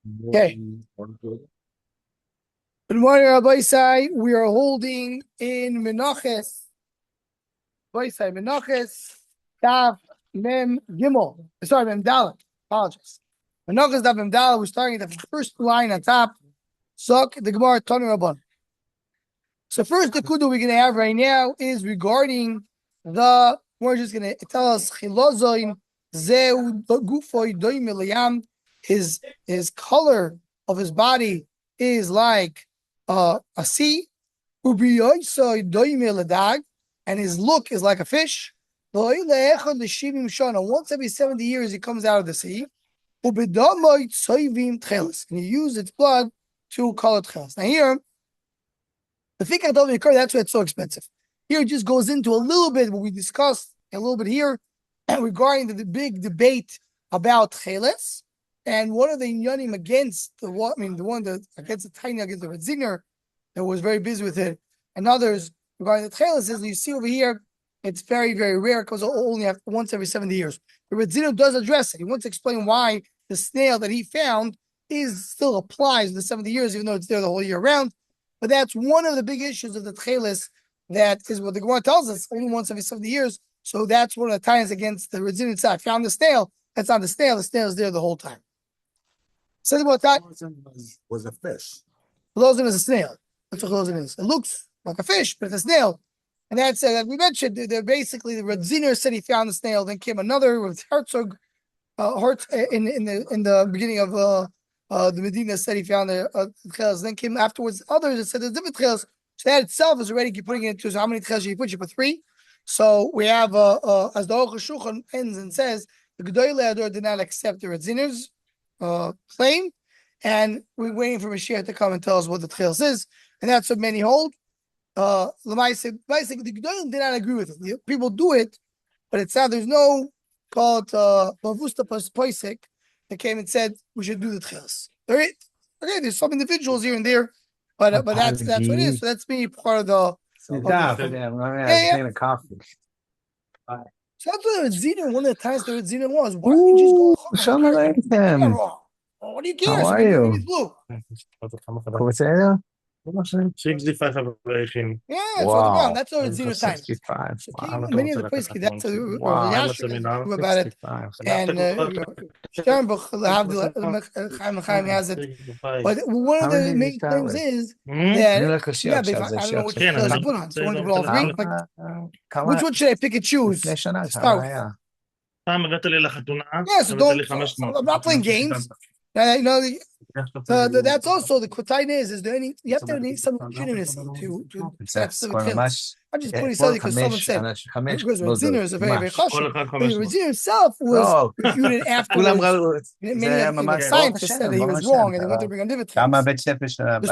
Okay. Good morning, Rabbi Isai. We are holding in Menachos. Rabbi Isai, Menachos, Daf Mem Gimel. Sorry, Mem Dalet. Apologize. Menachos Daf Mem Dalet. We're starting at the first line on top. Sok the Gemara Tanu Rabban. So first, the kudu we're going to have right now is regarding the. We're just going to tell us Chilozoin Zeu Gufoy Doim Eliam. His color of his body is like a sea, and his look is like a fish. And once every 70 years, he comes out of the sea. And he used its blood to color tcheles. Now here, the fikach doesn't occur. That's why it's so expensive. Here it just goes into a little bit what we discussed a little bit here regarding the big debate about tcheles. And one of the inyanim against the one that against the tiny against the Redziner that was very busy with it, and others regarding the tcheles is you see over here, it's very, very rare because only once every 70 years. The Redziner does address it. He wants to explain why the snail that he found still applies in the 70 years, even though it's there the whole year round. But that's one of the big issues of the tcheles. That is what the Gemara tells us, only once every 70 years. So that's one of the times against the Redziner side. Found the snail, that's not the snail is there the whole time. Says about that was a fish. Chelozim is a snail. That's what chelozim is. It looks like a fish, but it's a snail. And that's that we mentioned. They're basically the Redziner said he found the snail. Then came another with Herzog, in the beginning of the Medina said he found the tcheles. Then came afterwards others that said there's different tcheles. So that itself is already putting it into so how many tcheles you put? You put 3. So we have as the Aruch HaShulchan ends and says the Gedolei Ador did not accept the Redziner's claim, and we're waiting for Mashiach to come and tell us what the tcheles is, and that's what many hold. Basically, the Gedolim did not agree with it. People do it, but it's not. There's no called Bavusta Poisek that came and said we should do the tcheles. Okay, there's some individuals here and there, but that's what it is. So that's me part of the. Coffee. So that's what the Redziner, one of the times the Redziner was. Why don't you just go home? What do you care? How are you? $65. Yeah, it's on the ground. That's what Redziner time. 65. So many of the places, that's about it. And Sternbuch has it. But one of the main things is that, I don't know which clothes to put on. So one to put all 3. Which one should I pick and choose? Start with. פעם הגעת לי לחתונה, so I'm not playing games. That's also the Quotain is there any you have to need some legitimacy to that's the I'm just putting something because someone said because Redziner is a very, very cautious. Redziner himself was refuted afterwards. Many scientists said that he was wrong and they went to bring on different tales. There's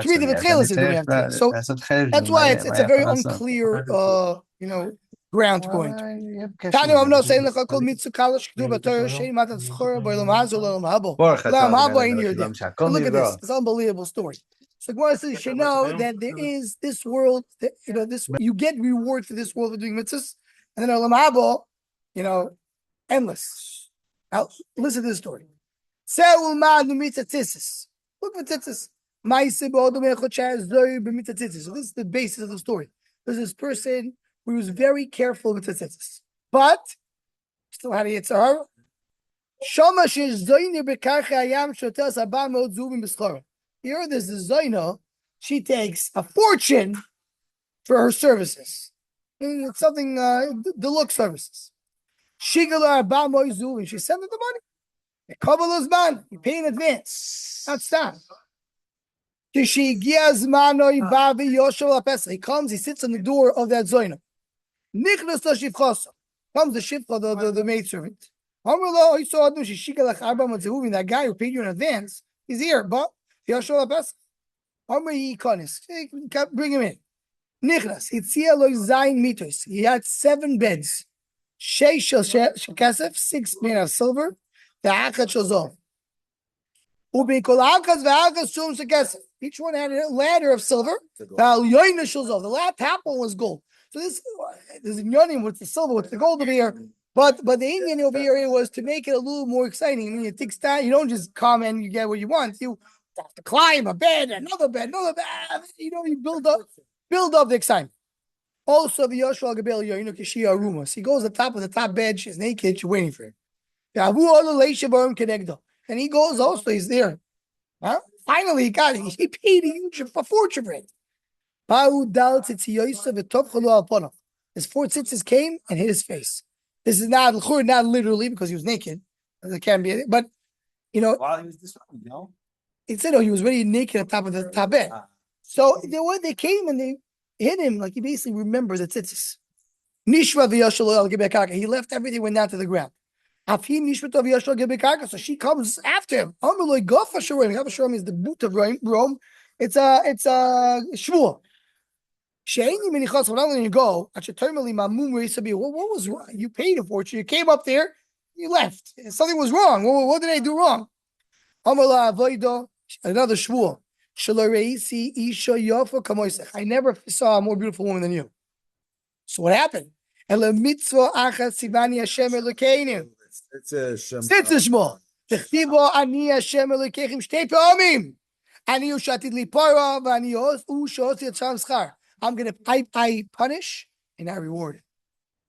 3 different tales in the so that's why it's a very unclear ground to go into. Tanu, I'm not saying like called mitzvah kalash k'du b'torah shein matan tzchor b'olam hazo l'olam habo. L'olam habo ain't here. Look at this. It's an unbelievable story. So Gemara says you should know that there is this world. This you get reward for this world for doing mitzvahs, and then l'olam habo, endless. Now listen to this story. Seul ma'adu mitzvah tzitzis. Look for tzitzis. Ma'aseh b'odom echotchaz zoy b'mitzvah tzitzis. So this is the basis of the story. There's this person. He was very careful with the tzitzis, but still had a yitzhar. Here, there's the Zaina. She takes a fortune for her services. It's something deluxe services. She sent her the money. You pay in advance. Not stop. He comes, he sits on the door of that Zaina. Comes the shifcha, the maidservant. That guy who paid you in advance, he's here, but bring him in. He had 7 beds. 6 made of silver. Each one had a ladder of silver. The top one was gold. So this is yonim with the silver, with the gold over here. But the Indian over here was to make it a little more exciting. I mean, it takes time. You don't just come and you get what you want. You have to climb a bed, another bed, another bed. You build up the excitement. Also, the Yoshua Gabel, Kishia Rumos. He goes to the top of the top bed. She's naked. She's waiting for him. And he goes also. He's there. Huh? Finally, he got it. He paid a fortune for it. His four tzitzis came and hit his face. This is not literally because he was naked. It can be, but While he was disrupted, it said he was already naked on top of the top bed. So they came and they hit him like he basically remembered the tzitzis. He left everything, went down to the ground. So she comes after him. Gafashurim is the boot of Rome. It's a shvur. When I'm letting you go, what was wrong? You paid a fortune. You came up there, you left. Something was wrong. What did I do wrong? Another shvur. I never saw a more beautiful woman than you. So what happened? It's a shmul. תכתיבו אני השם אלוהיכם שתי פעמים. אני הוא שעתיד ליפורו ואני הוא שעושה את שם שכר. I punish and I reward.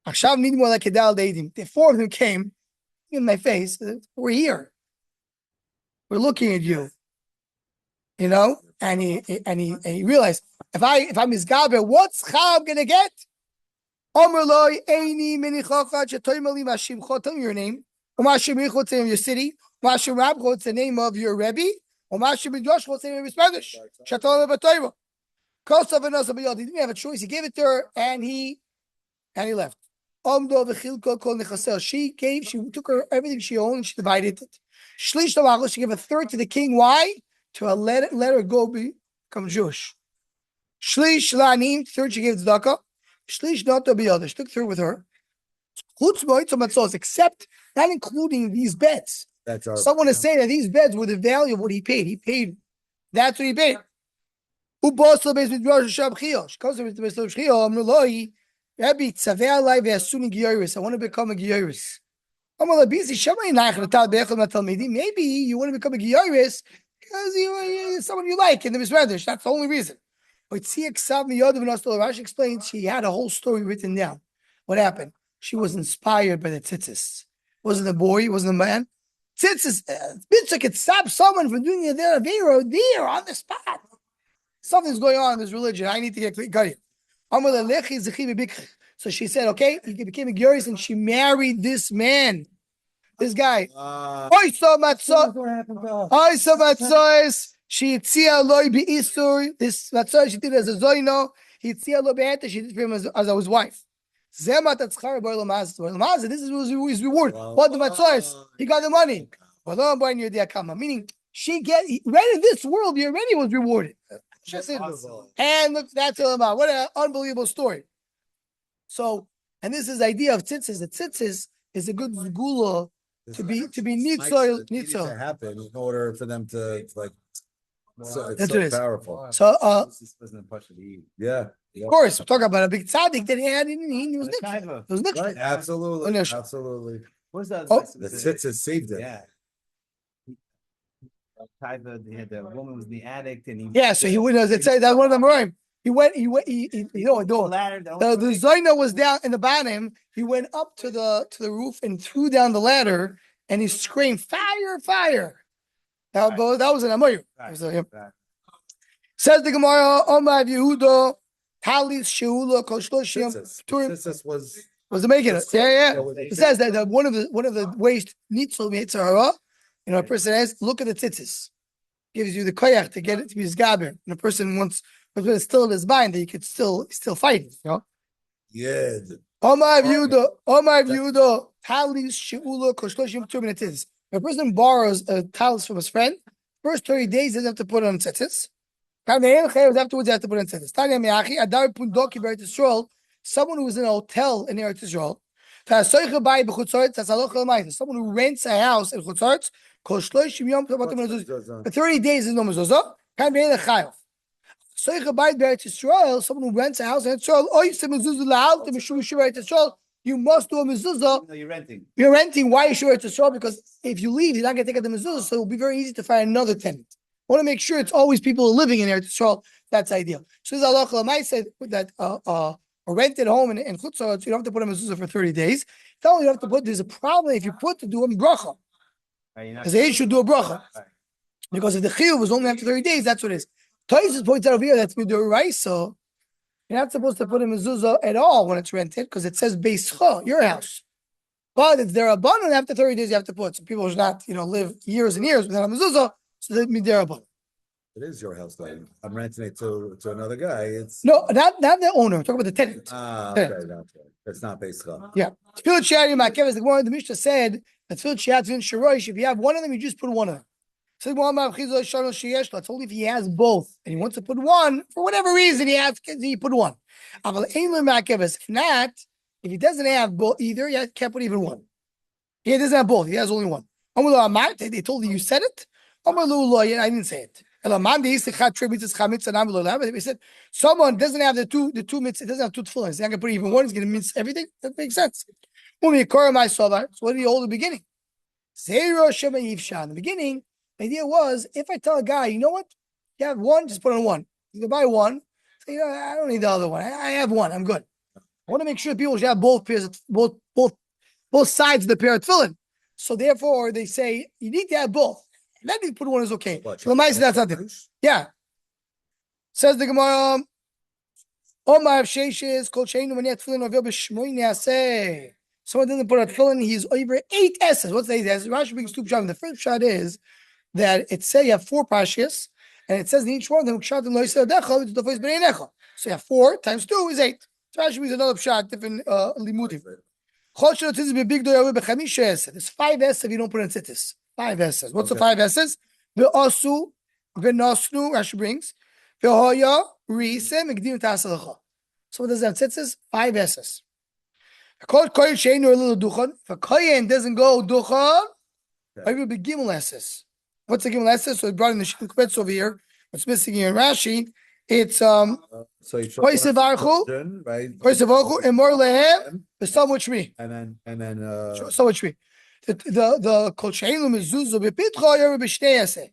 עכשיו נדמו על הכדל דיידים. The four of them came in my face. We're here. We're looking at you. And he realized if I'm his Gaber, what's Chab gonna get? Omer loy eini minichacha chetoimali mashimcho. Tell me your name. Umashim what's the name of your city? Umashim Rabcho, what's the name of your Rebbe? Umashim Midrash, what's the name of your Spanish? Shatoim b'toivo. Kosav and Osav b'yod. He didn't have a choice. He gave it to her, and he left. Omdo v'chilko kol nechasel. She took her everything she owned, and she divided it. Shlish tamachos. She gave a third to the king. Why? To let her go become Jewish. Shlish lanim. Third she gave to tzedakah. Shlish noto b'yod. She took third with her. Except not including these beds. Someone is saying that these beds were the value of what he paid. He paid. That's what he paid. She comes to the Mr. Shchio. Rabbi tzaveh alai ve'asuni giyoris. I want to become a giyoris. Maybe you want to become a giyoris because you're someone you like in the Misradesh. That's the only reason. Rashi explains she had a whole story written down. What happened? She was inspired by the tzitzis. Wasn't a boy, wasn't a man. Tzitzis, mitzvah could stop someone from doing it there on the spot. Something's going on in this religion. I need to get clear. So she said, okay, he became a Gyoris and she married this man. This guy. She tzia loy be'isur. This matzah she did as a zoino. He tzia lo be'eta. She did for him as his wife. This is his reward. What the matzah? He got the money. Meaning, right in this world, he already was rewarded. And look, that's what an unbelievable story. So, and this is the idea of tzitzis. The tzitzis is a good gula to be nitzoy. To happen in order for them to like. So it's That's so what it is. powerful. So, Yeah. of course, we're talking about a big tzaddik that he was nixed. It was nixed. Right. Absolutely. Unesh. Absolutely. What's that? Oh. The tzitzis saved it. Yeah. The woman was the addict, and he. Yeah, so he went. That's one of them. Right? He went. The Zaina was down in the bottom. He went up to the roof and threw down the ladder, and he screamed, "Fire! Fire!" That was an Amoyu. Says the Gemara, Omar Yehuda, Talis Sheula Koshloshim. Tzitzis was the making it. Yeah. It says that one of the ways Nitzel Mitzahara, a person has look at the tzitzis. Gives you the koyach to get it to be his gaber. And a person wants, but it's still in his mind that he could still fight. Yeah. Omar Yehuda, Talis Sheula Koshloshim tzitzis. If a person borrows a talis from his friend, first 30 days he doesn't have to put it on tzitzis. Afterwards, you have to put it on tzitzis. Someone who is in a hotel in Eretz Yisrael, someone who rents a house in Chutzarts, for 30 days is no mezuzah. Someone who rents a house in Israel, you must do a mezuzah. No, you're renting. You're renting. Why are you sure it's a straw? Because if you leave, you're not going to take out the mezuzah, so it'll be very easy to find another tenant. I want to make sure it's always people living in there. So that's ideal. So this Allah Lamai said that a rented home in Chutzah, you don't have to put a mezuzah for 30 days. You have to put. There's a problem if you put to do a bracha, because they should do a bracha. Right. Because if the chiyuv was only after 30 days, that's what it is. Taisus points out over here that's the right. So you're not supposed to put a mezuzah at all when it's rented, because it says beischa, your house. But it's their abundant after 30 days you have to put. So people should not, live years and years without a mezuzah. So that means they're abundant. It is your house, though. I'm renting it to another guy. It's No, not the owner. I'm talking about the tenant. okay, okay. It's not basically. Yeah. Tefillah Shari Ma'akeves, the Gemara, the Mishnah said that Tefillah Shari Tefillah Shorosh, if you have one of them, you just put one of them. So it's only if he has both and he wants to put one for whatever reason he put one. If not, if he doesn't have both either, he can't put even one. He doesn't have both. He has only one. They told you said it. I didn't say it. They said someone doesn't have the two mitzvahs, doesn't have two tefillahs. He's not going to put even one. He's going to miss everything. That makes sense. So what did he hold at the beginning? In the beginning, the idea was, if I tell a guy, you know what, you have one, just put on one. You can buy one. Say, I don't need the other one. I have one. I'm good. I want to make sure people should have both pairs, both sides of the pair of tefillin. So therefore, they say you need to have both. And then you put one is okay. So the that's not it. Yeah. Says the Gemara. Someone doesn't put a tefillin, he's over 8 S's. What's the 8 S's? Rashi brings 2 pshatim. The first shot is that it says you have 4 parshas, and it says in each one, so you have 4 times 2 is 8. So Rashi brings another pshat, different limudim. There's 5 S's if you don't put in tzitzis. 5 S's. What's the 5 S's? Ve'asu, ve'nosnu, Rashi brings. Ve'hoya, re'isem, megdim ta'asalacha. So what does that have tzitzis? 5 S's. If a kohen doesn't go duchan, I will be gimel S's. What's the gimel S's? So it brought in the shikubetz over here. What's missing here in Rashi? It's So you Koisevarchu, right? Koisevarchu, and more lehem, the some which me. And then So which me. The kol sheinu mezuzah bepitcha yer b'shtei eseh.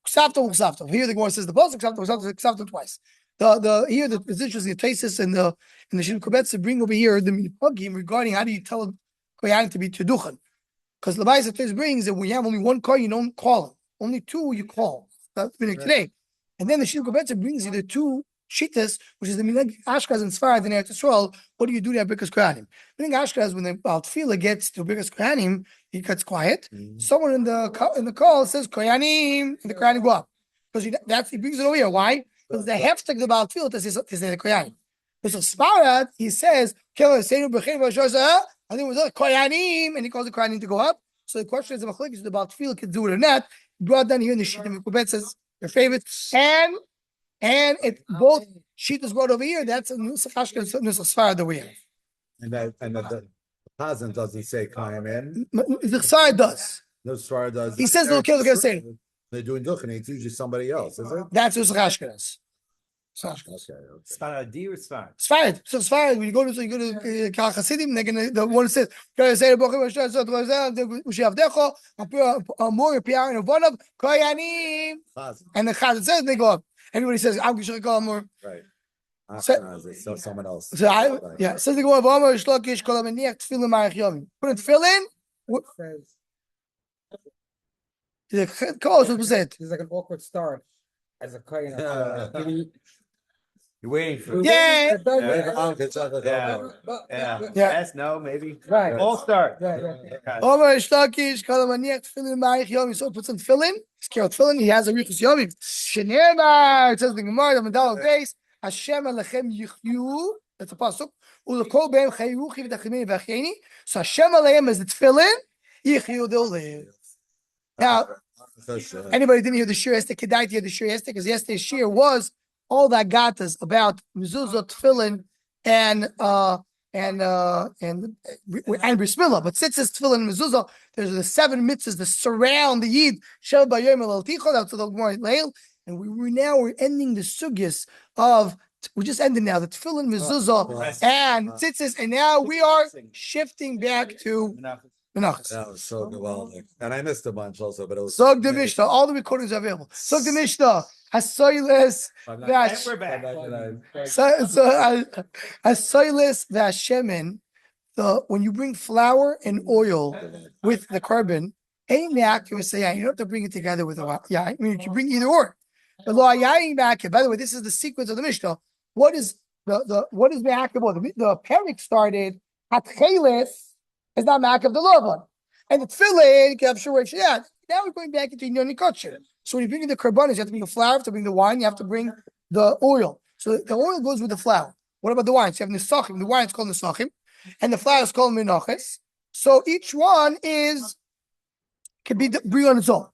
Ksavto uksavto. Here the Gemara says the pasuk ksavto twice. Here the positions the thesis and the shikubetz bring over here the minhagim regarding how do you tell kohen to be teduchan. Because the Bible brings that when you have only one car, you don't call him. Only 2 you call. That's been today. And then the Shilko Betzer brings you the 2 Shittas, which is the Minhag Ashkenaz and Sfarad in Eretz Yisrael. What do you do to have Birkas Kohanim? Minhag Ashkenaz, when the Altfila gets to Birkas Kohanim, he gets quiet. Someone in the call says Kohanim, and the Kohanim go up. Because he brings it over here. Why? Because the hefsek the Altfila to say the Kohanim. So Sfarad, he says, I think it was Kohanim, and he calls the Kohanim to go up. So the question is, the about feel can do it or not. Brought down here in the sheet of Mikubet says your favorite, and it both sheet is brought over here. That's a nusach Ashkenaz nusach Sfarad that we have. And the Pazan doesn't say Kayim in. The Sfarad does. No Sfarad does. He says they'll kill the say. They're doing duchen. It's usually somebody else, is it? That's nusach Ashkenaz. Okay. Sfaradi or Sfar? Sfarad. So Sfarad, when you go to Kal Chasidim, they're gonna the one says, and the Chazan says they go up. Everybody says, I'm going to call more. Right. So someone else. So says they go up. Put it fill in. The cause was it. It's like an awkward start as a kohen. You're waiting for it. Yeah. Yeah. Yeah. Yes, no, maybe. Right. All start. Over Shlokish, Kalamaniak, fill in my Yomi. So put some fill in. Scared fill in. He has a Rikus Yomi. Shenema. It says the Gemara, the Medal base. Hashem Alechem Yichyu. That's a pasuk. Ulakol Beim Chayuchi V'Tachimini V'Acheni. So Hashem Alechem is the fill in. Yichyu, they'll live. Now, anybody didn't hear the shir yesterday? Kedai to hear the shir yesterday, because yesterday's shir was all that got us about mezuzah, tefillin, and brismillah. But since it's tefillin and mezuzah, there's the 7 mitzvahs that surround the yid. Shel b'yom el ticho. That's the Gemara leil. And we're ending the sugyas of We just ended now the tefillin, mezuzah, and tzitzis, and now we are shifting back to Menachos. That was so good. Well, and I missed a bunch also, but it was. Zog the Mishnah. All the recordings are available. Zog the Mishnah. Hasoiles And vash. we're back. Hasoiles vashemen. When you bring flour and oil with the carbon, any act you say, you don't have to bring it together with the yeah. I mean, you can bring either or. The law back. By the way, this is the sequence of the Mishnah. What is what is ma'akav? The parak started hatcheles is not ma'akav the lavan, and the tefillin yeah. Now we're going back into Yoni Kotcher. So when you bring in the karbanis, you have to bring the flour, you have to bring the wine, you have to bring the oil. So the oil goes with the flour. What about the wine? So you have nisachim. The wine is called nisachim, and the flour is called menachos. So each one can bring on its own.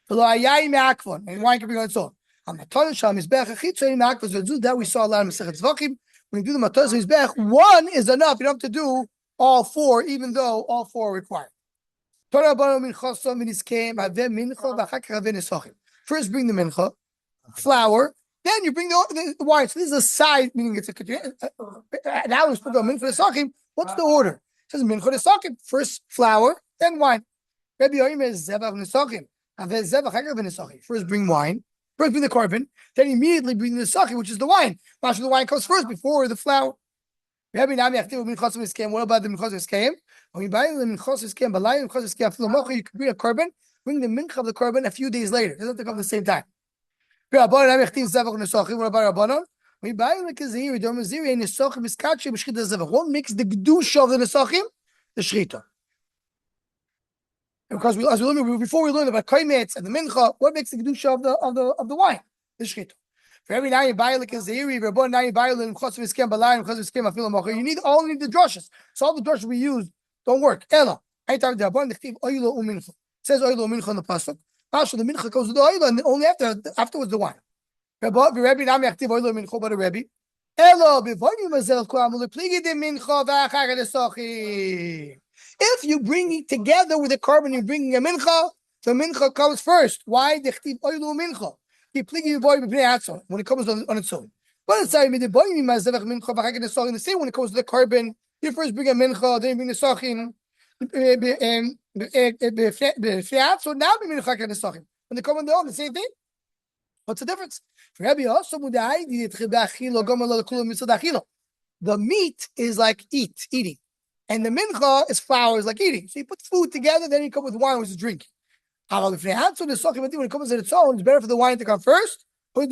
And wine can bring on its own. That we saw a lot of Masechet Zvachim. When you do the Matos Mizbech, one is enough. You don't have to do all four, even though all four are required. First bring the mincha, flour, then you bring the wine. So this is a side, meaning it's now we're supposed to go mincha nesachim. What's the order? It says mincha nesachim. First flour, then wine. First bring wine, first bring the carbon, then immediately bring the nesachim, which is the wine. Actually, the wine comes first before the flour. What about the minchas came? When you buy the minchas came, you can bring a carbon, bring the mincha of the carbon a few days later. It doesn't have to come at the same time. What about Rabbanon? When you buy the kazir, what makes the kedusha of the nesachim? The shechita. Because before we learned about kaimetz and the mincha, what makes the kedusha of the wine? The shechita. For every now you buy like a zehiri, Rabbanon now you buy like you need only the drushes. So all the drushes we use don't work. Ella. It says oilo umincha in the pasuk. Also, the mincha goes with the oil, and only afterwards the wine. Rabbi now me active oilo umincha, but a Rabbi. Ella b'vayim mazel kol amul pligi de mincha v'achar desachi. If you bring it together with the carbon, you're bringing a mincha. The mincha comes first. Why? The oilo umincha. When it comes on its own. But it's in the same when it comes to the carbon, you first bring a mincha, then you bring the sachin. So now we bring the sachin. When they come on their own, the same thing. What's the difference? The meat is like eating. And the mincha is flour, is like eating. So you put food together, then you come with wine, which is drinking. When it comes on its own, it's better for the wine to come first. Wine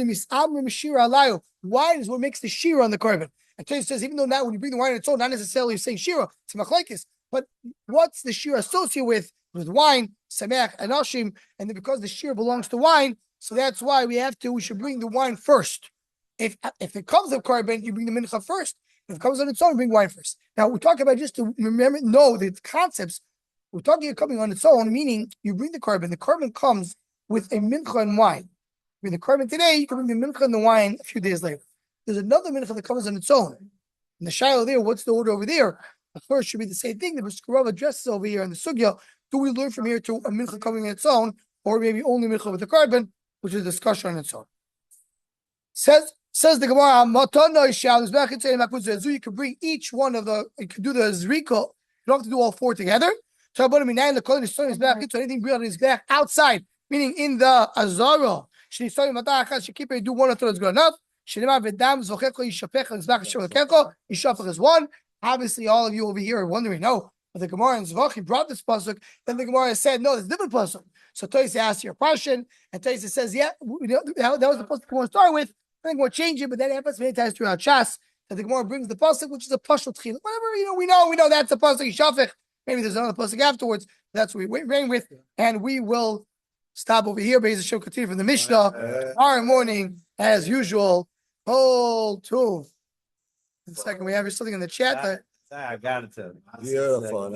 is what makes the shira on the carbon. And Torah says, even though now when you bring the wine on its own, not necessarily you're saying shira, it's machlekes. But what's the shira associated with wine, sameach, and ashim? And then because the shira belongs to wine, so that's why we should bring the wine first. If it comes with carbon, you bring the mincha first. If it comes on its own, you bring wine first. Now we're talking about just to know the concepts. We're talking about coming on its own, meaning you bring the carbon. The carbon comes with a mincha and wine. You bring the carbon today, you can bring the mincha and the wine a few days later. There's another mincha that comes on its own. In the shiloh there, what's the order over there? The first should be the same thing. The B'skarov addresses over here in the sugya. Do we learn from here to a mincha coming on its own, or maybe only mincha with the carbon, which is a discussion on its own? Says the Gemara, you can bring each one of the, you can do the zrika. You don't have to do all four together. So anything bring on his back outside, meaning in the azara. Do one or two is good enough. Is one. Obviously, all of you over here are wondering, no, but the Gemara in Zvachim brought this pasuk. Then the Gemara said, no, there's a different pasuk. So Toysa asked your question, and Toysa says, yeah, that was the pasuk we want to start with. I think we'll change it, but that happens many times throughout Shas that the Gemara brings the pasuk, which is a pashut chil. Whatever we know that's a pasuk yishafech. Maybe there's another pasuk afterwards. That's what we reign with, and we will stop over here. Be'ez Hashem, continue from the Mishnah tomorrow morning, as usual. Whole two. In a second, we have something in the chat. I got it. Beautiful.